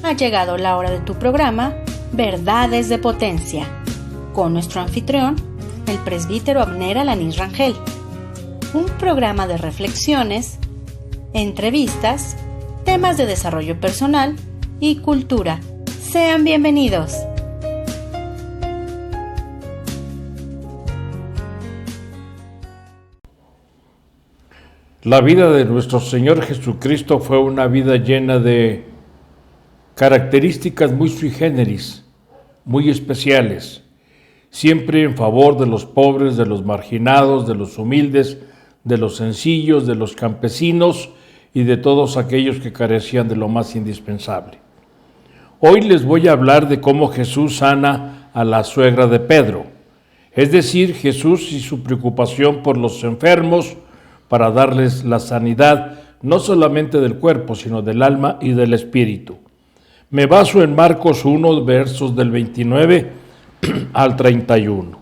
Ha llegado la hora de tu programa Verdades de Potencia, con nuestro anfitrión, el presbítero Abner Alanis Rangel. Un programa de reflexiones, entrevistas, temas de desarrollo personal y cultura. Sean bienvenidos. La vida de nuestro Señor Jesucristo fue una vida llena de características muy sui generis, muy especiales, siempre en favor de los pobres, de los marginados, de los humildes, de los sencillos, de los campesinos y de todos aquellos que carecían de lo más indispensable. Hoy les voy a hablar de cómo Jesús sana a la suegra de Pedro, es decir, Jesús y su preocupación por los enfermos, para darles la sanidad, no solamente del cuerpo, sino del alma y del espíritu. Me baso en Marcos 1, versos del 29 al 31.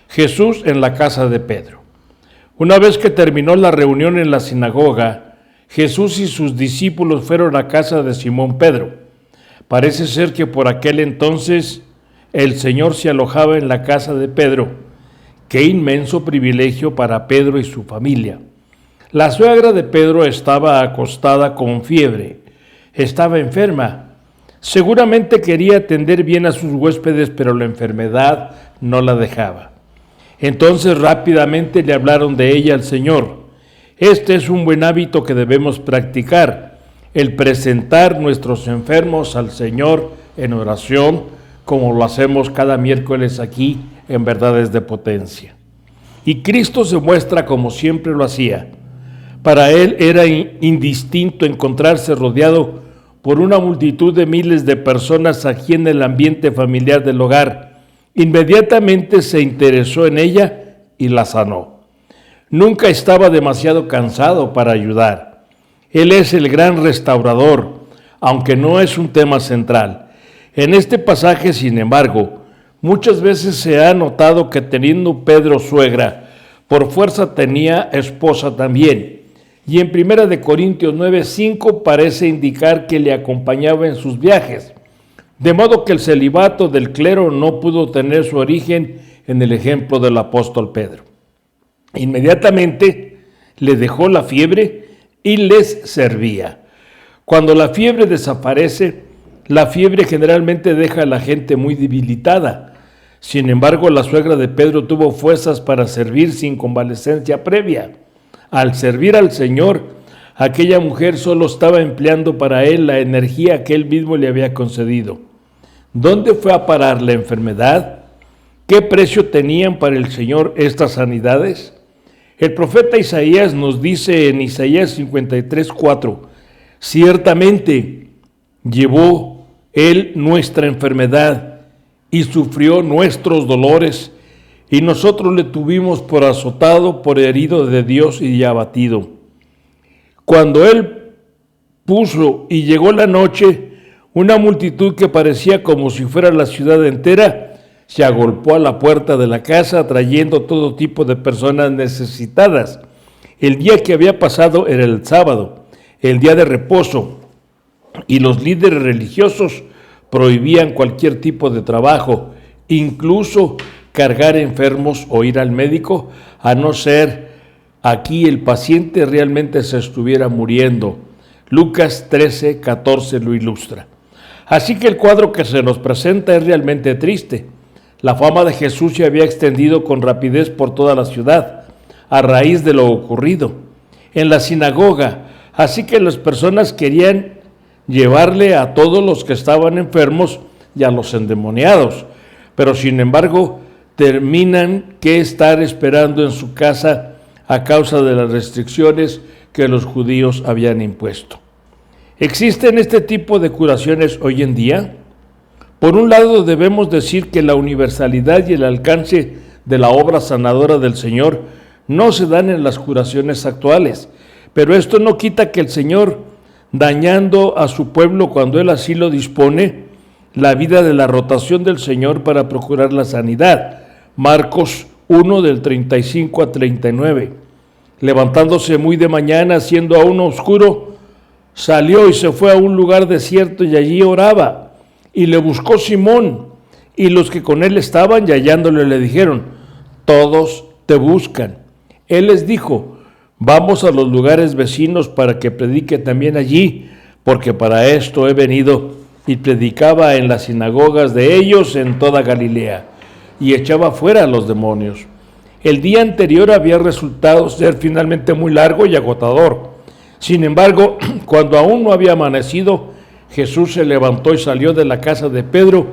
Jesús en la casa de Pedro. Una vez que terminó la reunión en la sinagoga, Jesús y sus discípulos fueron a casa de Simón Pedro. Parece ser que por aquel entonces el Señor se alojaba en la casa de Pedro. Qué inmenso privilegio para Pedro y su familia. La suegra de Pedro estaba acostada con fiebre, estaba enferma. Seguramente quería atender bien a sus huéspedes, pero la enfermedad no la dejaba. Entonces rápidamente le hablaron de ella al Señor. Este es un buen hábito que debemos practicar, el presentar nuestros enfermos al Señor en oración, como lo hacemos cada miércoles aquí en Verdades de Potencia. Y Cristo se muestra como siempre lo hacía. Para él era indistinto encontrarse rodeado por una multitud de miles de personas aquí en el ambiente familiar del hogar. Inmediatamente se interesó en ella y la sanó. Nunca estaba demasiado cansado para ayudar. Él es el gran restaurador, aunque no es un tema central. En este pasaje, sin embargo, muchas veces se ha notado que teniendo Pedro suegra, por fuerza tenía esposa también. Y en 1 Corintios 9:5 parece indicar que le acompañaba en sus viajes, de modo que el celibato del clero no pudo tener su origen en el ejemplo del apóstol Pedro. Inmediatamente le dejó la fiebre y les servía. Cuando la fiebre desaparece, la fiebre generalmente deja a la gente muy debilitada. Sin embargo, la suegra de Pedro tuvo fuerzas para servir sin convalecencia previa. Al servir al Señor, aquella mujer solo estaba empleando para él la energía que él mismo le había concedido. ¿Dónde fue a parar la enfermedad? ¿Qué precio tenían para el Señor estas sanidades? El profeta Isaías nos dice en Isaías 53:4, ciertamente llevó él nuestra enfermedad y sufrió nuestros dolores, y nosotros le tuvimos por azotado, por herido de Dios y abatido. Cuando él puso y llegó la noche, una multitud que parecía como si fuera la ciudad entera, se agolpó a la puerta de la casa trayendo todo tipo de personas necesitadas. El día que había pasado era el sábado, el día de reposo, y los líderes religiosos prohibían cualquier tipo de trabajo, incluso cargar enfermos o ir al médico, a no ser aquí el paciente realmente se estuviera muriendo. Lucas 13:14 lo ilustra. Así que el cuadro que se nos presenta es realmente triste. La fama de Jesús se había extendido con rapidez por toda la ciudad, a raíz de lo ocurrido en la sinagoga, así que las personas querían llevarle a todos los que estaban enfermos y a los endemoniados, pero sin embargo terminan que estar esperando en su casa a causa de las restricciones que los judíos habían impuesto. ¿Existen este tipo de curaciones hoy en día? Por un lado debemos decir que la universalidad y el alcance de la obra sanadora del Señor no se dan en las curaciones actuales, pero esto no quita que el Señor, dañando a su pueblo cuando Él así lo dispone, la vida de la rotación del Señor para procurar la sanidad. Marcos 1 del 35 a 39. Levantándose muy de mañana, siendo aún oscuro, salió y se fue a un lugar desierto y allí oraba. Y le buscó Simón y los que con él estaban, y hallándole le dijeron: todos te buscan. Él les dijo: vamos a los lugares vecinos para que predique también allí, porque para esto he venido. Y predicaba en las sinagogas de ellos en toda Galilea, y echaba fuera a los demonios. El día anterior había resultado ser finalmente muy largo y agotador. Sin embargo, cuando aún no había amanecido, Jesús se levantó y salió de la casa de Pedro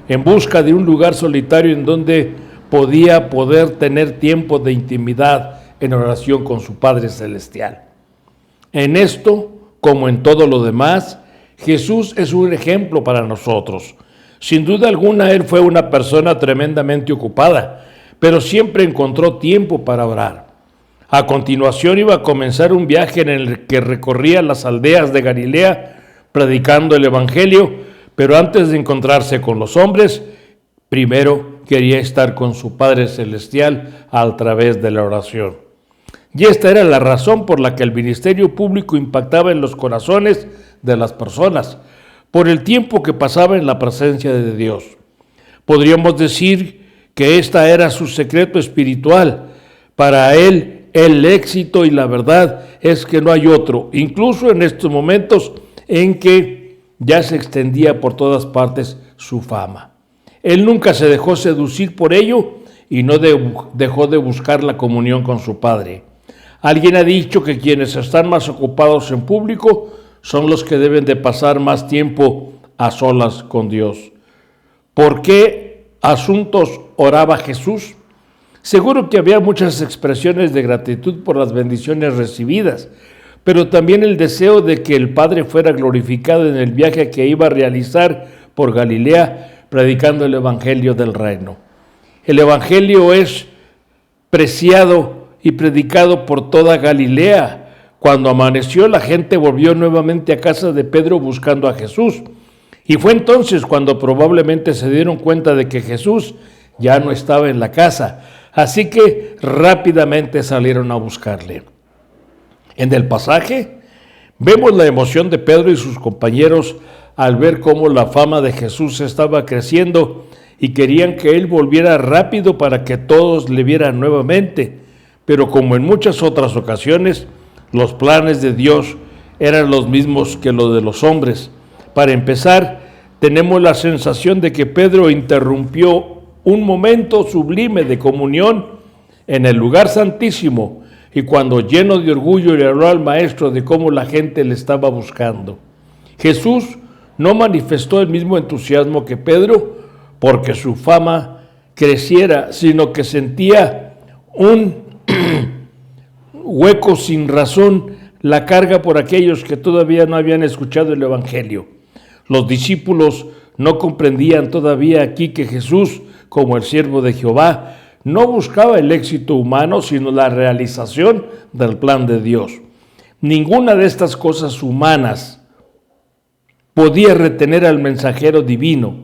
en busca de un lugar solitario en donde poder tener tiempo de intimidad en oración con su Padre Celestial. En esto, como en todo lo demás, Jesús es un ejemplo para nosotros. Sin duda alguna, Él fue una persona tremendamente ocupada, pero siempre encontró tiempo para orar. A continuación iba a comenzar un viaje en el que recorría las aldeas de Galilea predicando el Evangelio, pero antes de encontrarse con los hombres, primero quería estar con su Padre Celestial a través de la oración. Y esta era la razón por la que el ministerio público impactaba en los corazones de las personas, por el tiempo que pasaba en la presencia de Dios. Podríamos decir que esta era su secreto espiritual. Para él, el éxito y la verdad es que no hay otro, incluso en estos momentos en que ya se extendía por todas partes su fama. Él nunca se dejó seducir por ello y no dejó de buscar la comunión con su Padre. Alguien ha dicho que quienes están más ocupados en público son los que deben de pasar más tiempo a solas con Dios. ¿Por qué asuntos oraba Jesús? Seguro que había muchas expresiones de gratitud por las bendiciones recibidas, pero también el deseo de que el Padre fuera glorificado en el viaje que iba a realizar por Galilea, predicando el Evangelio del Reino. El Evangelio es preciado y predicado por toda Galilea. Cuando amaneció, la gente volvió nuevamente a casa de Pedro buscando a Jesús. Y fue entonces cuando probablemente se dieron cuenta de que Jesús ya no estaba en la casa. Así que rápidamente salieron a buscarle. En el pasaje vemos la emoción de Pedro y sus compañeros al ver cómo la fama de Jesús estaba creciendo y querían que él volviera rápido para que todos le vieran nuevamente. Pero como en muchas otras ocasiones, los planes de Dios eran los mismos que los de los hombres. Para empezar, tenemos la sensación de que Pedro interrumpió un momento sublime de comunión en el lugar santísimo y cuando lleno de orgullo le habló al maestro de cómo la gente le estaba buscando. Jesús no manifestó el mismo entusiasmo que Pedro porque su fama creciera, sino que sentía un hueco sin razón, la carga por aquellos que todavía no habían escuchado el Evangelio. Los discípulos no comprendían todavía aquí que Jesús, como el siervo de Jehová, no buscaba el éxito humano, sino la realización del plan de Dios. Ninguna de estas cosas humanas podía retener al mensajero divino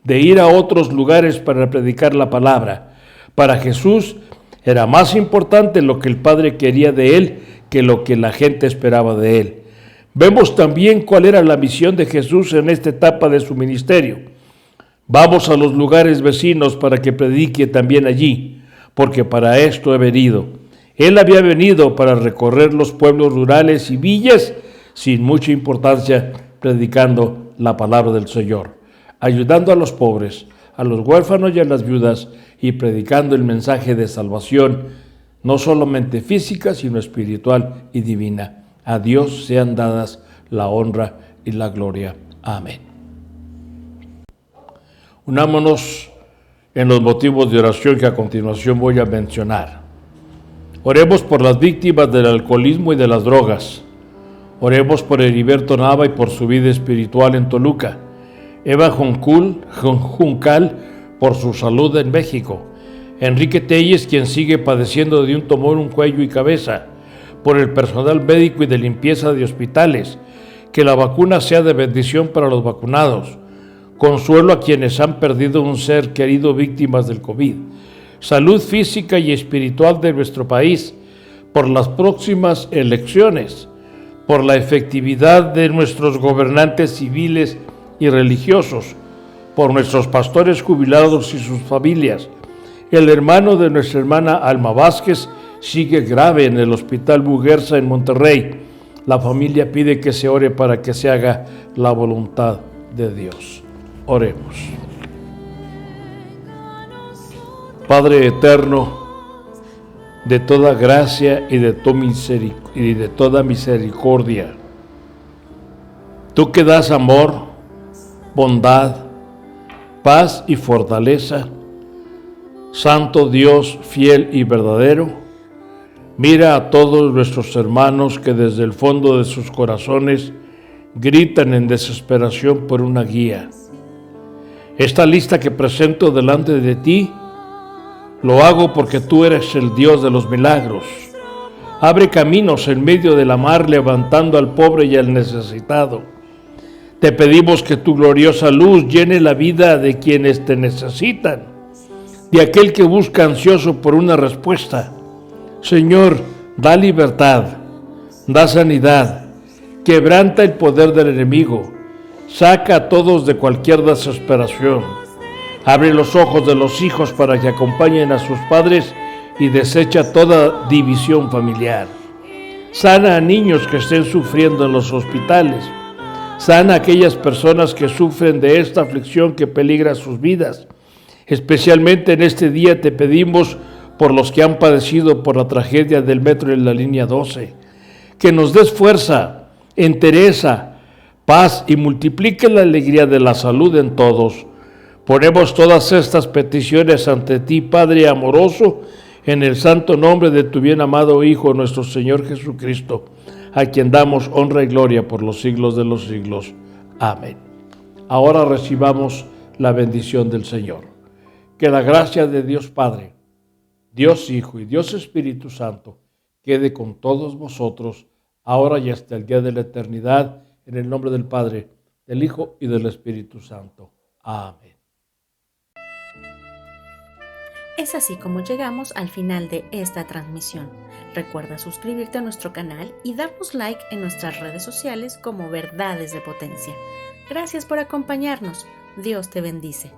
de ir a otros lugares para predicar la palabra. Para Jesús era más importante lo que el Padre quería de él que lo que la gente esperaba de él. Vemos también cuál era la misión de Jesús en esta etapa de su ministerio. Vamos a los lugares vecinos para que predique también allí, porque para esto he venido. Él había venido para recorrer los pueblos rurales y villas sin mucha importancia, predicando la palabra del Señor, ayudando a los pobres, a los huérfanos y a las viudas, y predicando el mensaje de salvación, no solamente física, sino espiritual y divina. A Dios sean dadas la honra y la gloria. Amén. Unámonos en los motivos de oración que a continuación voy a mencionar. Oremos por las víctimas del alcoholismo y de las drogas. Oremos por Heriberto Nava y por su vida espiritual en Toluca. Eva Juncal por su salud en México. Enrique Telles, quien sigue padeciendo de un tumor en cuello y cabeza. Por el personal médico y de limpieza de hospitales. Que la vacuna sea de bendición para los vacunados. Consuelo a quienes han perdido un ser querido víctimas del COVID. Salud física y espiritual de nuestro país por las próximas elecciones. por la efectividad de nuestros gobernantes civiles y religiosos, por nuestros pastores jubilados y sus familias. El hermano de nuestra hermana Alma Vázquez sigue grave en el Hospital Muguerza en Monterrey. La familia pide que se ore para que se haga la voluntad de Dios. Oremos. Padre eterno, de toda gracia y de toda misericordia, tú que das amor, bondad, paz y fortaleza, Santo Dios fiel y verdadero, mira a todos nuestros hermanos que desde el fondo de sus corazones gritan en desesperación por una guía. Esta lista que presento delante de ti, lo hago porque tú eres el Dios de los milagros. Abre caminos en medio de la mar, levantando al pobre y al necesitado. Te pedimos que tu gloriosa luz llene la vida de quienes te necesitan, de aquel que busca ansioso por una respuesta. Señor, da libertad, da sanidad, quebranta el poder del enemigo, saca a todos de cualquier desesperación. Abre los ojos de los hijos para que acompañen a sus padres y desecha toda división familiar. Sana a niños que estén sufriendo en los hospitales. Sana a aquellas personas que sufren de esta aflicción que peligra sus vidas. Especialmente en este día te pedimos por los que han padecido por la tragedia del metro en la línea 12. Que nos des fuerza, entereza, paz y multiplique la alegría de la salud en todos. Ponemos todas estas peticiones ante ti, Padre amoroso, en el santo nombre de tu bien amado Hijo, nuestro Señor Jesucristo, a quien damos honra y gloria por los siglos de los siglos. Amén. Ahora recibamos la bendición del Señor. Que la gracia de Dios Padre, Dios Hijo y Dios Espíritu Santo quede con todos vosotros, ahora y hasta el día de la eternidad, en el nombre del Padre, del Hijo y del Espíritu Santo. Amén. Es así como llegamos al final de esta transmisión. Recuerda suscribirte a nuestro canal y darnos like en nuestras redes sociales como Verdades de Potencia. Gracias por acompañarnos. Dios te bendice.